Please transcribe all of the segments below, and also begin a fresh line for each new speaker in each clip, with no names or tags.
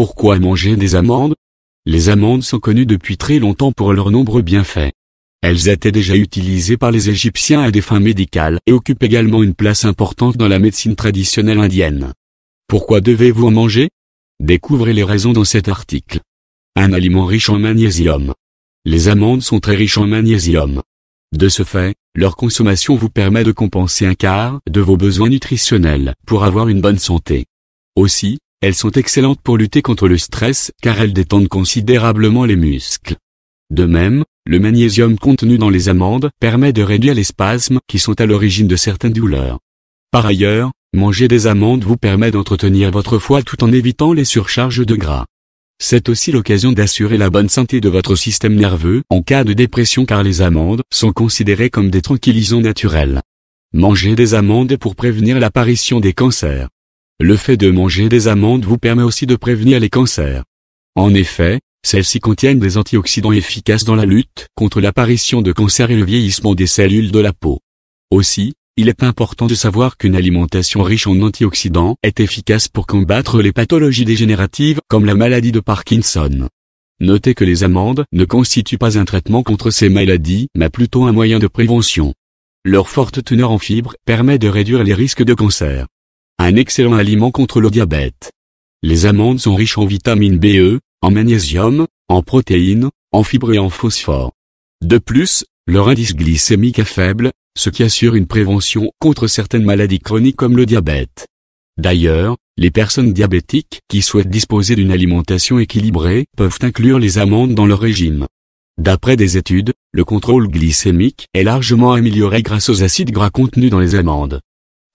Pourquoi manger des amandes? Les amandes sont connues depuis très longtemps pour leurs nombreux bienfaits. Elles étaient déjà utilisées par les Égyptiens à des fins médicales et occupent également une place importante dans la médecine traditionnelle indienne. Pourquoi devez-vous en manger? Découvrez les raisons dans cet article. Un aliment riche en magnésium. Les amandes sont très riches en magnésium. De ce fait, leur consommation vous permet de compenser un quart de vos besoins nutritionnels pour avoir une bonne santé. Aussi, elles sont excellentes pour lutter contre le stress car elles détendent considérablement les muscles. De même, le magnésium contenu dans les amandes permet de réduire les spasmes qui sont à l'origine de certaines douleurs. Par ailleurs, manger des amandes vous permet d'entretenir votre foie tout en évitant les surcharges de gras. C'est aussi l'occasion d'assurer la bonne santé de votre système nerveux en cas de dépression car les amandes sont considérées comme des tranquillisants naturels. Manger des amandes pour prévenir l'apparition des cancers. Le fait de manger des amandes vous permet aussi de prévenir les cancers. En effet, celles-ci contiennent des antioxydants efficaces dans la lutte contre l'apparition de cancers et le vieillissement des cellules de la peau. Aussi, il est important de savoir qu'une alimentation riche en antioxydants est efficace pour combattre les pathologies dégénératives comme la maladie de Parkinson. Notez que les amandes ne constituent pas un traitement contre ces maladies mais plutôt un moyen de prévention. Leur forte teneur en fibres permet de réduire les risques de cancer. Un excellent aliment contre le diabète. Les amandes sont riches en vitamine B, en magnésium, en protéines, en fibres et en phosphore. De plus, leur indice glycémique est faible, ce qui assure une prévention contre certaines maladies chroniques comme le diabète. D'ailleurs, les personnes diabétiques qui souhaitent disposer d'une alimentation équilibrée peuvent inclure les amandes dans leur régime. D'après des études, le contrôle glycémique est largement amélioré grâce aux acides gras contenus dans les amandes.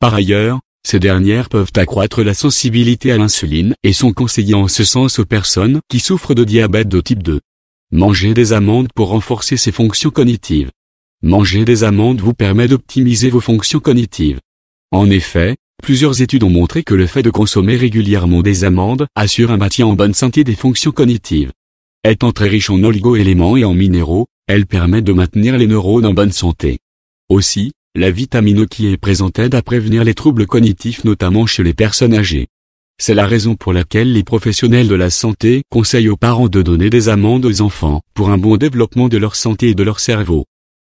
Par ailleurs, ces dernières peuvent accroître la sensibilité à l'insuline et sont conseillées en ce sens aux personnes qui souffrent de diabète de type 2. Manger des amandes pour renforcer ses fonctions cognitives. Manger des amandes vous permet d'optimiser vos fonctions cognitives. En effet, plusieurs études ont montré que le fait de consommer régulièrement des amandes assure un maintien en bonne santé des fonctions cognitives. Étant très riche en oligo-éléments et en minéraux, elle permet de maintenir les neurones en bonne santé. Aussi, la vitamine E qui est présente aide à prévenir les troubles cognitifs notamment chez les personnes âgées. C'est la raison pour laquelle les professionnels de la santé conseillent aux parents de donner des amandes aux enfants pour un bon développement de leur santé et de leur cerveau.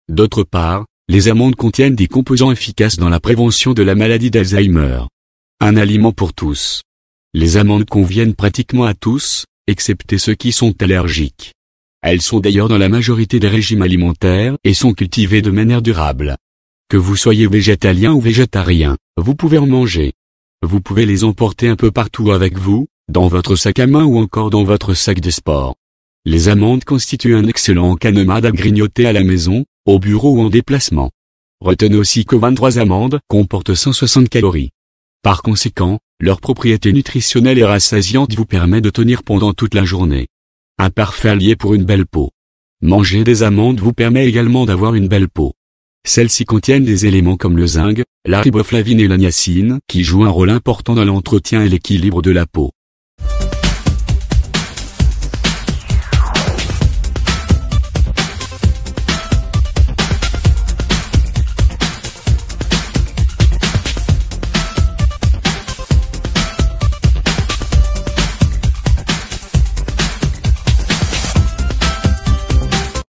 D'autre part, les amandes contiennent des composants efficaces dans la prévention de la maladie d'Alzheimer. Un aliment pour tous. Les amandes conviennent pratiquement à tous, excepté ceux qui sont allergiques. Elles sont d'ailleurs dans la majorité des régimes alimentaires et sont cultivées de manière durable. Que vous soyez végétalien ou végétarien, vous pouvez en manger. Vous pouvez les emporter un peu partout avec vous, dans votre sac à main ou encore dans votre sac de sport. Les amandes constituent un excellent canomade à grignoter à la maison, au bureau ou en déplacement. Retenez aussi que 23 amandes comportent 160 calories. Par conséquent, leur propriété nutritionnelle et rassasiante vous permet de tenir pendant toute la journée. Un parfait allié pour une belle peau. Manger des amandes vous permet également d'avoir une belle peau. Celles-ci contiennent des éléments comme le zinc, la riboflavine et la niacine qui jouent un rôle important dans l'entretien et l'équilibre de la peau.